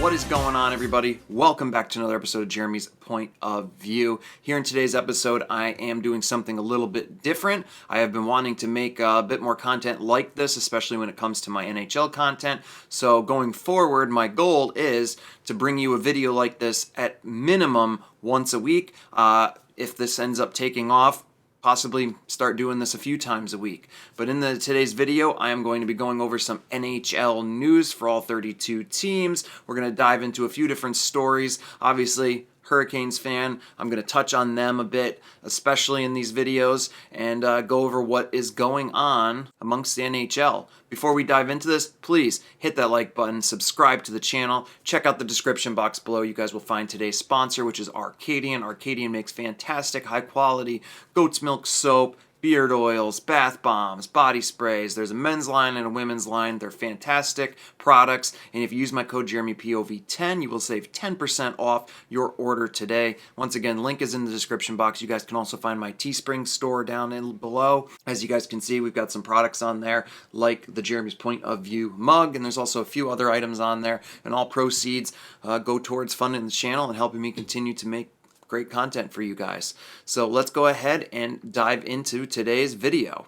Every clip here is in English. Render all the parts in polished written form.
What is going on, everybody? Welcome back to another episode of Jeremy's Point of View. Here in today's episode, I am doing something a little bit different. I have been wanting to make a bit more content like this, especially when it comes to my NHL content. So going forward, my goal is to bring you a video like this at minimum once a week. If this ends up taking off, possibly start doing this a few times a week. But in today's video, I am going to be going over some NHL news for all 32 teams. We're going to dive into a few different stories. Obviously, Hurricanes fan, I'm going to touch on them a bit, especially in these videos, and go over what is going on amongst the NHL. Before we dive into this, please hit that like button, subscribe to the channel, check out the description box below. You guys will find today's sponsor, which is Arcadian. Arcadian makes fantastic, high-quality goat's milk soap, beard oils, bath bombs, body sprays. There's a men's line and a women's line. They're fantastic products. And if you use my code JeremyPOV10, you will save 10% off your order today. Once again, link is in the description box. You guys can also find my Teespring store down below. As you guys can see, we've got some products on there like the Jeremy's Point of View mug. And there's also a few other items on there. And all proceeds go towards funding the channel and helping me continue to make great content for you guys. So let's go ahead and dive into today's video.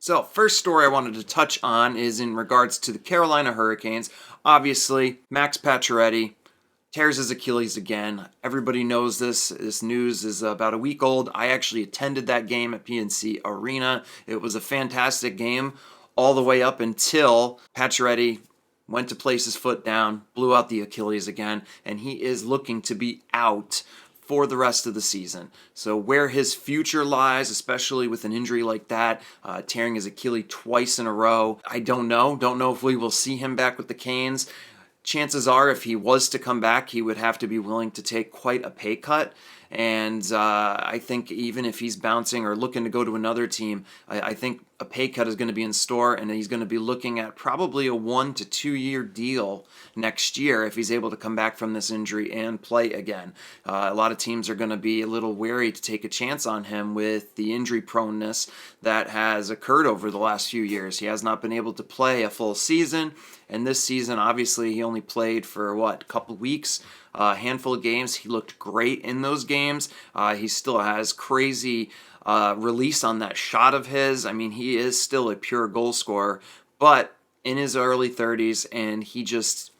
So first story I wanted to touch on is in regards to the Carolina Hurricanes. Obviously, Max Pacioretty tears his Achilles again. Everybody knows this. This news is about a week old. I actually attended that game at PNC Arena. It was a fantastic game all the way up until Pacioretty went to place his foot down, blew out the Achilles again, and he is looking to be out for the rest of the season. So where his future lies, especially with an injury like that, tearing his Achilles twice in a row, I don't know. Don't know if we will see him back with the Canes. Chances are, if he was to come back, he would have to be willing to take quite a pay cut. And I think even if he's bouncing or looking to go to another team, I think a pay cut is going to be in store, and he's going to be looking at probably a 1 to 2 year deal next year if he's able to come back from this injury and play again. A lot of teams are going to be a little wary to take a chance on him with the injury proneness that has occurred over the last few years. He has not been able to play a full season, and this season, obviously, he only played for, a couple weeks. A handful of games. He looked great in those games. He still has crazy release on that shot of his. I mean, he is still a pure goal scorer, but in his early 30s, and he just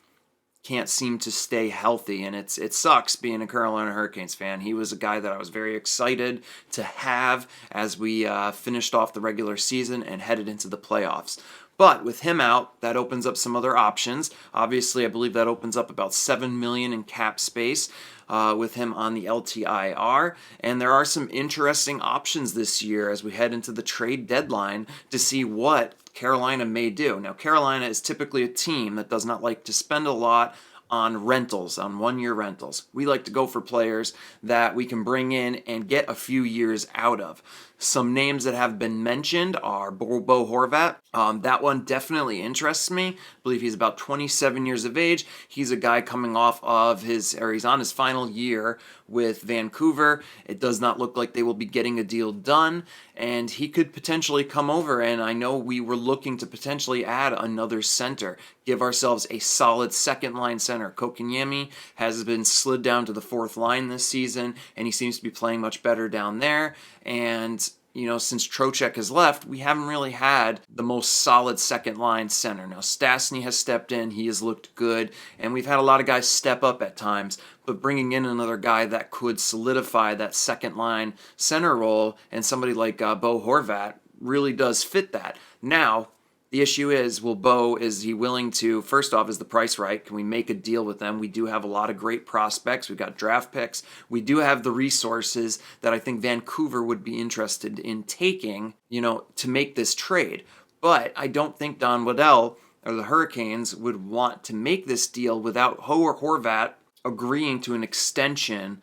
can't seem to stay healthy, and it sucks being a Carolina Hurricanes fan. He was a guy that I was very excited to have as we finished off the regular season and headed into the playoffs. But with him out, that opens up some other options. Obviously, I believe that opens up about $7 million in cap space with him on the LTIR. And there are some interesting options this year as we head into the trade deadline to see what Carolina may do. Now, Carolina is typically a team that does not like to spend a lot on rentals, on one-year rentals. We like to go for players that we can bring in and get a few years out of. Some names that have been mentioned are Bo Horvat. That one definitely interests me. I believe he's about 27 years of age. He's a guy coming off of he's on his final year with Vancouver. It does not look like they will be getting a deal done, and he could potentially come over, and I know we were looking to potentially add another center, give ourselves a solid second-line center. Kotkaniemi has been slid down to the fourth line this season, and he seems to be playing much better down there, and since Trocheck has left, we haven't really had the most solid second-line center. Now, Stastny has stepped in. He has looked good, and we've had a lot of guys step up at times, but bringing in another guy that could solidify that second-line center role, and somebody like Bo Horvat really does fit that. Now, the issue is, is he willing to, first off, is the price right? Can we make a deal with them? We do have a lot of great prospects. We've got draft picks. We do have the resources that I think Vancouver would be interested in taking, to make this trade. But I don't think Don Waddell or the Hurricanes would want to make this deal without Horvat agreeing to an extension,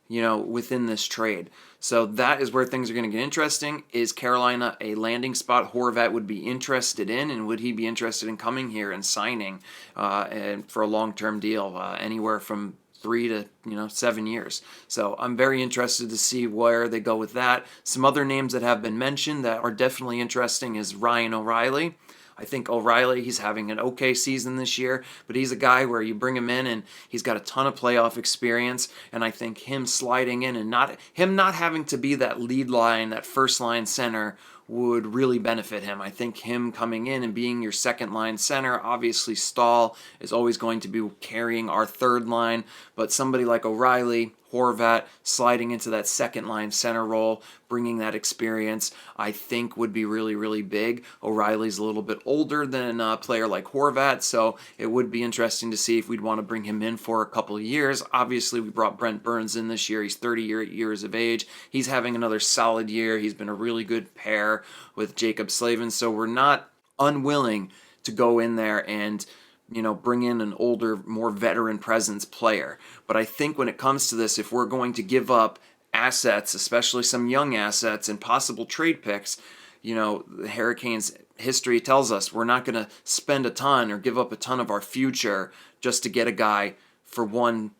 within this trade. So that is where things are going to get interesting. Is Carolina a landing spot Horvat would be interested in, and would he be interested in coming here and signing and for a long-term deal, anywhere from 3 to 7 years? So I'm very interested to see where they go with that. Some other names that have been mentioned that are definitely interesting is Ryan O'Reilly. I think O'Reilly, he's having an okay season this year, but he's a guy where you bring him in and he's got a ton of playoff experience, and I think him sliding in and not having to be that lead line, that first line center would really benefit him. I think him coming in and being your second line center, obviously Stahl is always going to be carrying our third line, but somebody like O'Reilly, Horvat sliding into that second line center role, bringing that experience, I think would be really, really big. O'Reilly's a little bit older than a player like Horvat, so it would be interesting to see if we'd want to bring him in for a couple of years. Obviously, we brought Brent Burns in this year. He's 30 years of age. He's having another solid year. He's been a really good pair with Jacob Slavin, so we're not unwilling to go in there and bring in an older, more veteran presence player. But I think when it comes to this, if we're going to give up assets, especially some young assets and possible trade picks, the Hurricanes history tells us we're not going to spend a ton or give up a ton of our future just to get a guy for one,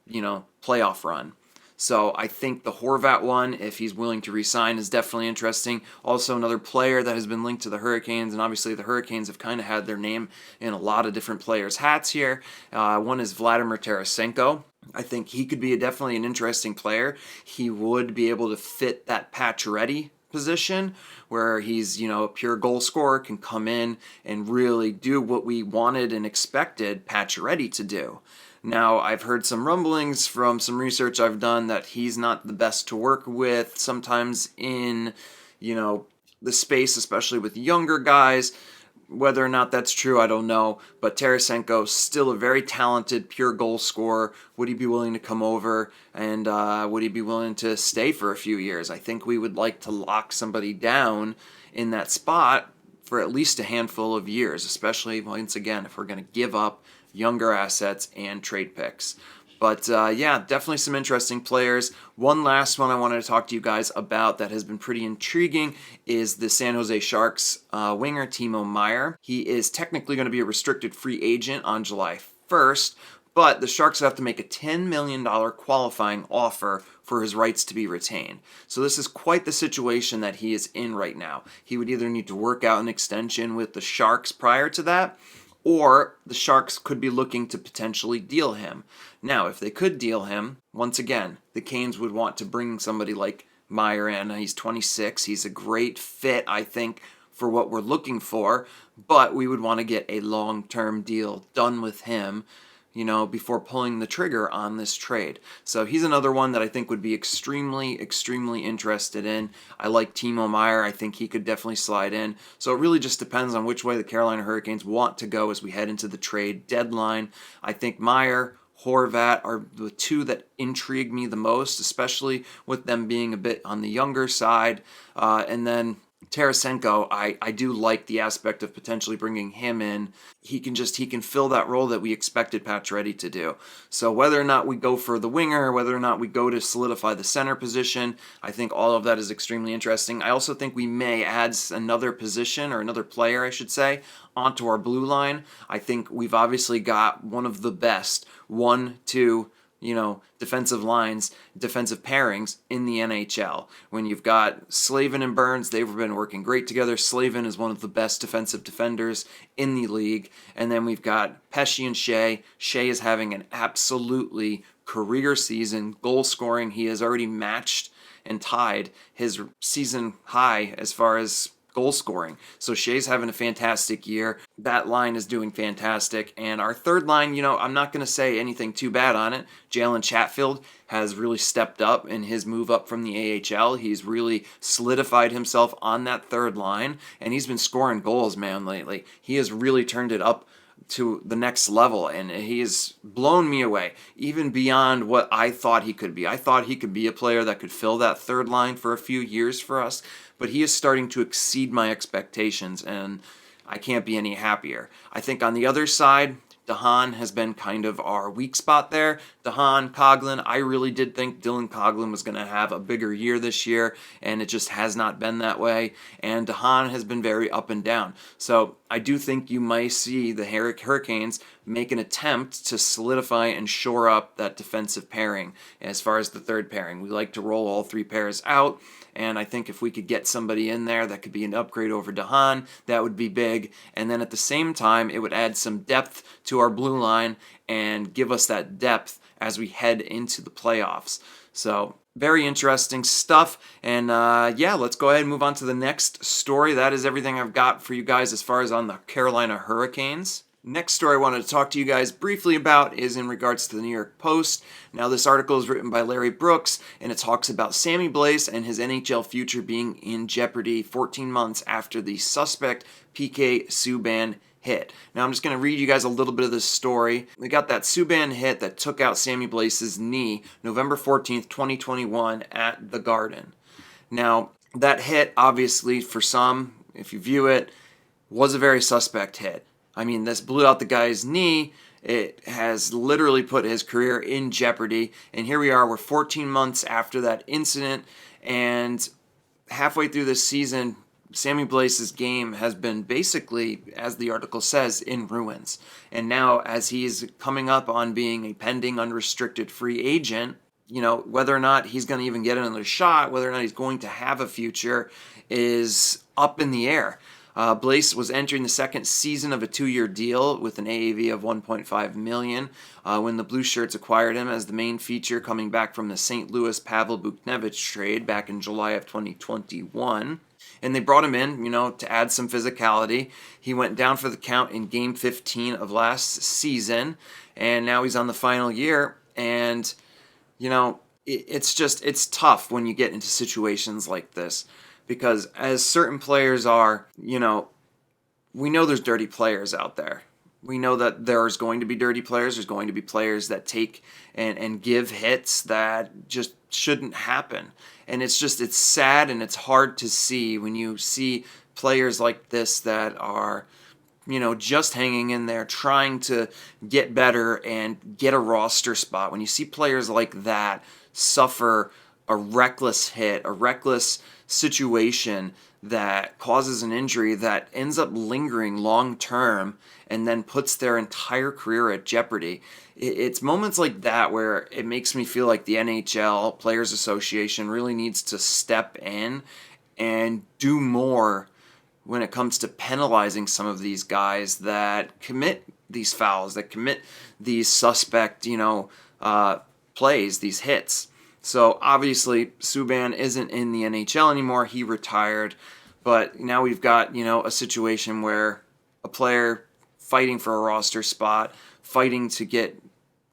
playoff run. So I think the Horvat one, if he's willing to resign, is definitely interesting. Also, another player that has been linked to the Hurricanes, and obviously the Hurricanes have kind of had their name in a lot of different players' hats here. One is Vladimir Tarasenko. I think he could be definitely an interesting player. He would be able to fit that Pacioretty position where he's, a pure goal scorer, can come in and really do what we wanted and expected Pacioretty to do. Now, I've heard some rumblings from some research I've done that he's not the best to work with sometimes in, the space, especially with younger guys. Whether or not that's true, I don't know. But Tarasenko, still a very talented, pure goal scorer. Would he be willing to come over, and would he be willing to stay for a few years? I think we would like to lock somebody down in that spot for at least a handful of years, especially, once again, if we're going to give up younger assets and trade picks. But definitely some interesting players. One last one I wanted to talk to you guys about that has been pretty intriguing is the San Jose Sharks winger Timo Meier. He is technically going to be a restricted free agent on July 1st, but the Sharks have to make a $10 million qualifying offer for his rights to be retained. So this is quite the situation that he is in right now. He would either need to work out an extension with the Sharks prior to that, or the Sharks could be looking to potentially deal him. Now, if they could deal him, once again, the Canes would want to bring somebody like Meier in. He's 26. He's a great fit, I think, for what we're looking for, but we would want to get a long-term deal done with him, before pulling the trigger on this trade. So he's another one that I think would be extremely, extremely interested in. I like Timo Meier. I think he could definitely slide in. So it really just depends on which way the Carolina Hurricanes want to go as we head into the trade deadline. I think Meier, Horvat are the two that intrigue me the most, especially with them being a bit on the younger side. And then Tarasenko, I do like the aspect of potentially bringing him in. He can fill that role that we expected Pacioretty to do. So whether or not we go for the winger, whether or not we go to solidify the center position, I think all of that is extremely interesting. I also think we may add another position, or another player, I should say, onto our blue line. I think we've obviously got one of the best 1-2 defensive lines, defensive pairings in the NHL. When you've got Slavin and Burns, they've been working great together. Slavin is one of the best defensive defenders in the league. And then we've got Pesce and Shea. Shea is having an absolutely career season, goal scoring. He has already matched and tied his season high as far as goal scoring. So Shea's having a fantastic year. That line is doing fantastic. And our third line, I'm not going to say anything too bad on it. Jalen Chatfield has really stepped up in his move up from the AHL. He's really solidified himself on that third line, and he's been scoring goals, man, lately. He has really turned it up to the next level, and he has blown me away, even beyond what I thought he could be. I thought he could be a player that could fill that third line for a few years for us, but he is starting to exceed my expectations, and I can't be any happier. I think on the other side, DeHaan has been kind of our weak spot there. DeHaan, Coghlan, I really did think Dylan Coghlan was going to have a bigger year this year, and it just has not been that way. And DeHaan has been very up and down. So I do think you might see the Hurricanes make an attempt to solidify and shore up that defensive pairing as far as the third pairing. We like to roll all three pairs out, And I think if we could get somebody in there that could be an upgrade over DeHaan, that would be big. And then at the same time, it would add some depth to our blue line and give us that depth as we head into the playoffs. So very interesting stuff. And yeah, let's go ahead and move on to the next story. That is everything I've got for you guys as far as on the Carolina Hurricanes. Next story I wanted to talk to you guys briefly about is in regards to the New York Post. Now, this article is written by Larry Brooks, and it talks about Sammy Blais and his NHL future being in jeopardy 14 months after the suspect PK Subban hit. Now, I'm just going to read you guys a little bit of this story. We got that Subban hit that took out Sammy Blais's knee November 14th, 2021 at the Garden. Now, that hit, obviously, for some, if you view it, was a very suspect hit. I mean, this blew out the guy's knee. It has literally put his career in jeopardy. And here we are, we're 14 months after that incident. And halfway through this season, Sammy Blais's game has been basically, as the article says, in ruins. And now, as he's coming up on being a pending unrestricted free agent, you know, whether or not he's going to even get another shot, whether or not he's going to have a future, is up in the air. Blais was entering the second season of a 2-year deal with an AAV of $1.5 million when the Blue Shirts acquired him as the main feature coming back from the St. Louis Pavel Buchnevich trade back in July of 2021. And they brought him in, you know, to add some physicality. He went down for the count in Game 15 of last season, and now he's on the final year. And, you know, it's tough when you get into situations like this. Because as certain players are, you know, we know there's dirty players out there. We know that there's going to be dirty players. There's going to be players that take and give hits that just shouldn't happen. And it's sad and it's hard to see when you see players like this that are, you know, just hanging in there, trying to get better and get a roster spot. When you see players like that suffer a reckless hit, a reckless situation that causes an injury that ends up lingering long term and then puts their entire career at jeopardy. It's moments like that where it makes me feel like the NHL Players Association really needs to step in and do more when it comes to penalizing some of these guys that commit these fouls, that commit these suspect, you know, plays, these hits. So obviously Subban isn't in the NHL anymore. He retired. But now we've got, you know, a situation where a player fighting for a roster spot, fighting to get,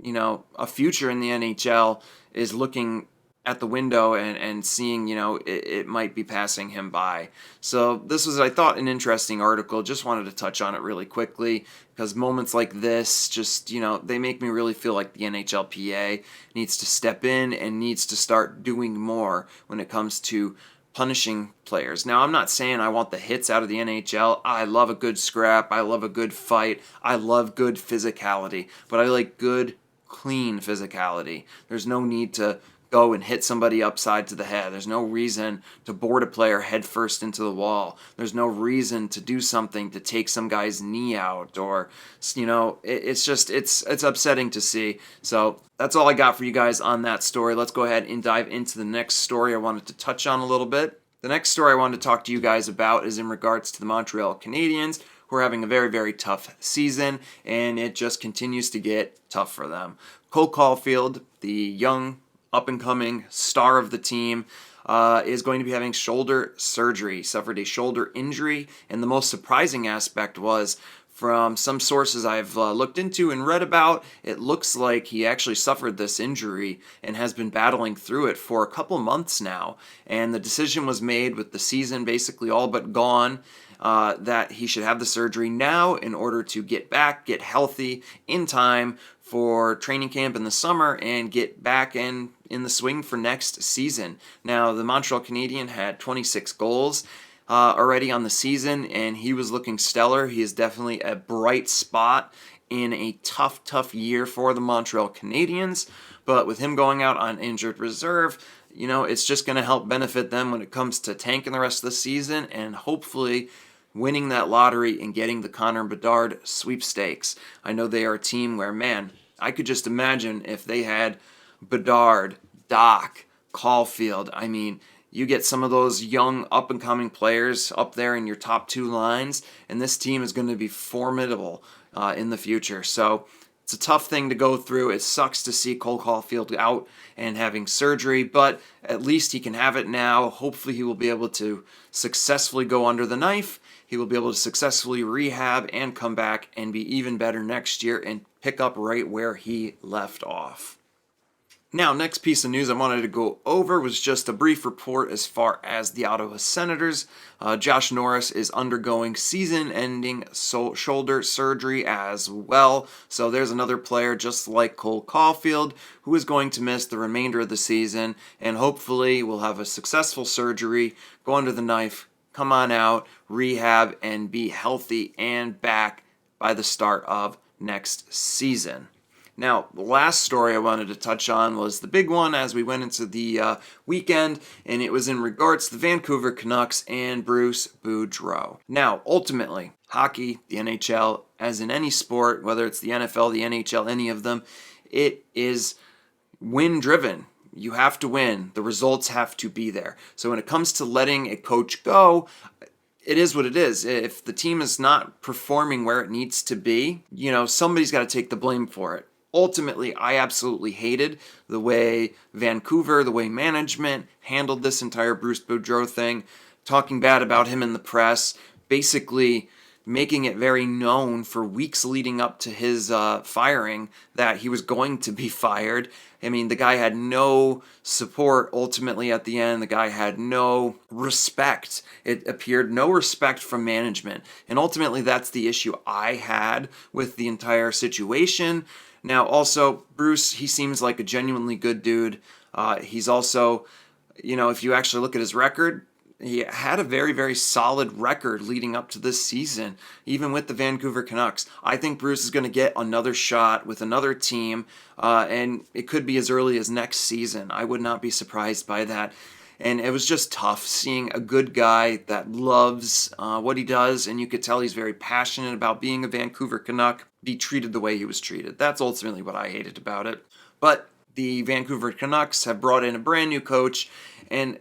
you know, a future in the NHL is looking at the window and seeing, you know, it might be passing him by. So this was, I thought, an interesting article. Just wanted to touch on it really quickly because moments like this just, you know, they make me really feel like the NHLPA needs to step in and needs to start doing more when it comes to punishing players. Now, I'm not saying I want the hits out of the NHL. I love a good scrap. I love a good fight. I love good physicality. But I like good, clean physicality. There's no need to go and hit somebody upside to the head. There's no reason to board a player head first into the wall. There's no reason to do something to take some guy's knee out or, you know, it's upsetting to see. So that's all I got for you guys on that story. Let's go ahead and dive into the next story I wanted to touch on a little bit. The next story I wanted to talk to you guys about is in regards to the Montreal Canadiens, who are having a very, very tough season, and it just continues to get tough for them. Cole Caulfield, the young up-and-coming star of the team, is going to be having shoulder surgery. He suffered a shoulder injury, and the most surprising aspect was, from some sources I've looked into and read about, it looks like he actually suffered this injury and has been battling through it for a couple months now. And the decision was made with the season basically all but gone, that he should have the surgery now in order to get back, get healthy in time for training camp in the summer and get back in the swing for next season. Now, the Montreal Canadiens had 26 goals already on the season, and he was looking stellar. He is definitely a bright spot in a tough, tough year for the Montreal Canadiens. But with him going out on injured reserve, you know, it's just going to help benefit them when it comes to tanking the rest of the season and hopefully winning that lottery and getting the Connor Bedard sweepstakes. I know they are a team where, man, I could just imagine if they had Bedard, Doc, Caulfield. I mean, You get some of those young up-and-coming players up there in your top two lines, and this team is going to be formidable in the future. So it's a tough thing to go through. It sucks to see Cole Caulfield out and having surgery, but at least he can have it now. Hopefully he will be able to successfully go under the knife. He will be able to successfully rehab and come back and be even better next year and pick up right where he left off. Now, next piece of news I wanted to go over was just a brief report as far as the Ottawa Senators. Josh Norris is undergoing season-ending shoulder surgery as well. So there's another player just like Cole Caulfield who is going to miss the remainder of the season, and hopefully will have a successful surgery, go under the knife, come on out, rehab, and be healthy and back by the start of next season. Now, the last story I wanted to touch on was the big one as we went into the weekend, and it was in regards to the Vancouver Canucks and Bruce Boudreau. Now, ultimately, hockey, the NHL, as in any sport, whether it's the NFL, the NHL, any of them, it is win-driven. You have to win. The results have to be there. So when it comes to letting a coach go, it is what it is. If the team is not performing where it needs to be, somebody's got to take the blame for it. Ultimately, I absolutely hated the way Vancouver, the way management handled this entire Bruce Boudreau thing, talking bad about him in the press, basically making it very known for weeks leading up to his firing that he was going to be fired. I mean, the guy had no support ultimately at the end. The guy had no respect. It appeared no respect from management. And ultimately, that's the issue I had with the entire situation. Now, also, Bruce, he seems like a genuinely good dude. He's also, if you actually look at his record, he had a very, very solid record leading up to this season, even with the Vancouver Canucks. I think Bruce is going to get another shot with another team, and it could be as early as next season. I would not be surprised by that. And it was just tough seeing a good guy that loves what he does, and you could tell he's very passionate about being a Vancouver Canuck, be treated the way he was treated. That's ultimately what I hated about it. But the Vancouver Canucks have brought in a brand new coach, and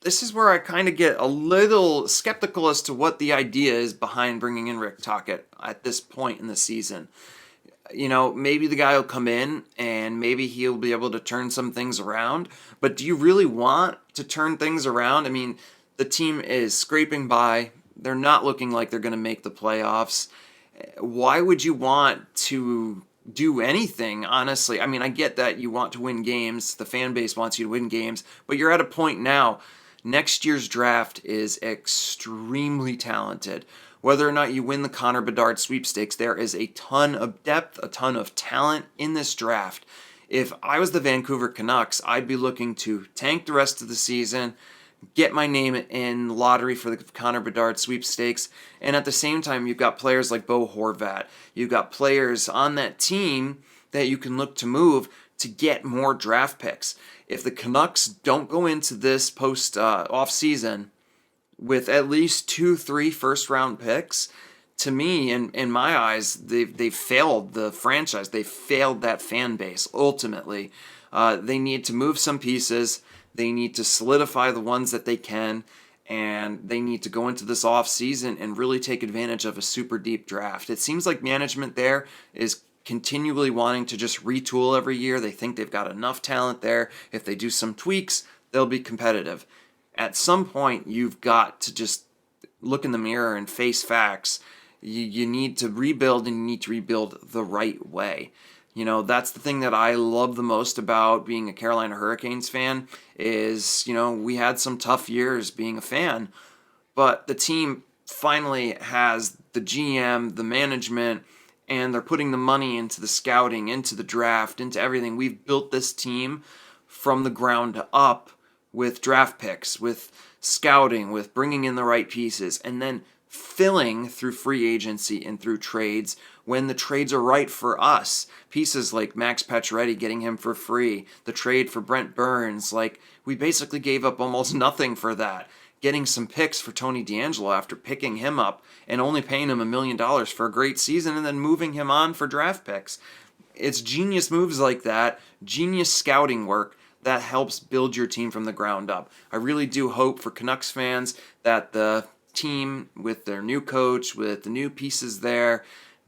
this is where I kind of get a little skeptical as to what the idea is behind bringing in Rick Tocchet at this point in the season. Maybe the guy will come in and maybe he'll be able to turn some things around. But do you really want to turn things around? I mean, the team is scraping by. They're not looking like they're going to make the playoffs. Why would you want to do anything, honestly? I mean, I get that you want to win games. The fan base wants you to win games. But you're at a point now. Next year's draft is extremely talented. Whether or not you win the Connor Bedard sweepstakes, there is a ton of depth, a ton of talent in this draft. If I was the Vancouver Canucks, I'd be looking to tank the rest of the season, get my name in the lottery for the Connor Bedard sweepstakes, and at the same time, you've got players like Bo Horvat. You've got players on that team that you can look to move to get more draft picks. If the Canucks don't go into this post off season with at least 2-3 first-round picks, to me, in my eyes, they've failed the franchise. They failed that fan base, ultimately. They need to move some pieces. They need to solidify the ones that they can, and they need to go into this offseason and really take advantage of a super deep draft. It seems like management there is continually wanting to just retool every year. They think they've got enough talent there. If they do some tweaks, they'll be competitive. At some point, you've got to just look in the mirror and face facts. You need to rebuild, and you need to rebuild the right way. That's the thing that I love the most about being a Carolina Hurricanes fan is, we had some tough years being a fan, but the team finally has the GM, the management, and they're putting the money into the scouting, into the draft, into everything. We've built this team from the ground up with draft picks, with scouting, with bringing in the right pieces, and then filling through free agency and through trades when the trades are right for us. Pieces like Max Pacioretty, getting him for free, the trade for Brent Burns, we basically gave up almost nothing for that. Getting some picks for Tony DeAngelo after picking him up and only paying him $1 million for a great season and then moving him on for draft picks. It's genius moves like that, genius scouting work that helps build your team from the ground up. I really do hope for Canucks fans that the team, with their new coach, with the new pieces there,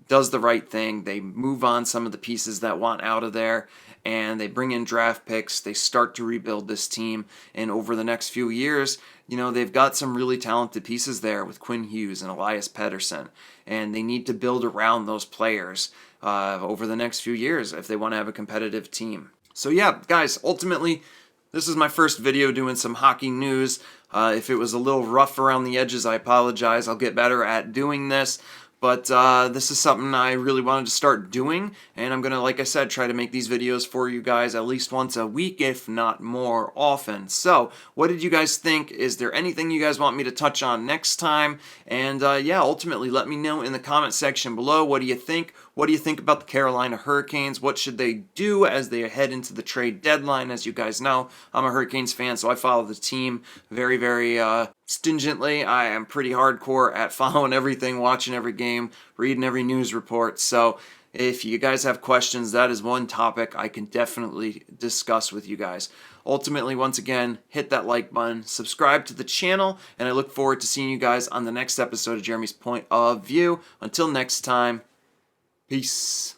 does the right thing. They move on some of the pieces that want out of there, and they bring in draft picks. They start to rebuild this team, and over the next few years, they've got some really talented pieces there with Quinn Hughes and Elias Pettersson, and they need to build around those players over the next few years if they want to have a competitive team. So yeah, guys, ultimately, this is my first video doing some hockey news. If it was a little rough around the edges, I apologize. I'll get better at doing this. But this is something I really wanted to start doing, and I'm going to, like I said, try to make these videos for you guys at least once a week, if not more often. So, what did you guys think? Is there anything you guys want me to touch on next time? And yeah, ultimately, let me know in the comment section below. What do you think? What do you think about the Carolina Hurricanes? What should they do as they head into the trade deadline? As you guys know, I'm a Hurricanes fan, so I follow the team very, very stingently. I am pretty hardcore at following everything, watching every game, reading every news report. So if you guys have questions, that is one topic I can definitely discuss with you guys. Ultimately, once again, hit that like button, subscribe to the channel, and I look forward to seeing you guys on the next episode of Jeremy's Point of View. Until next time, peace.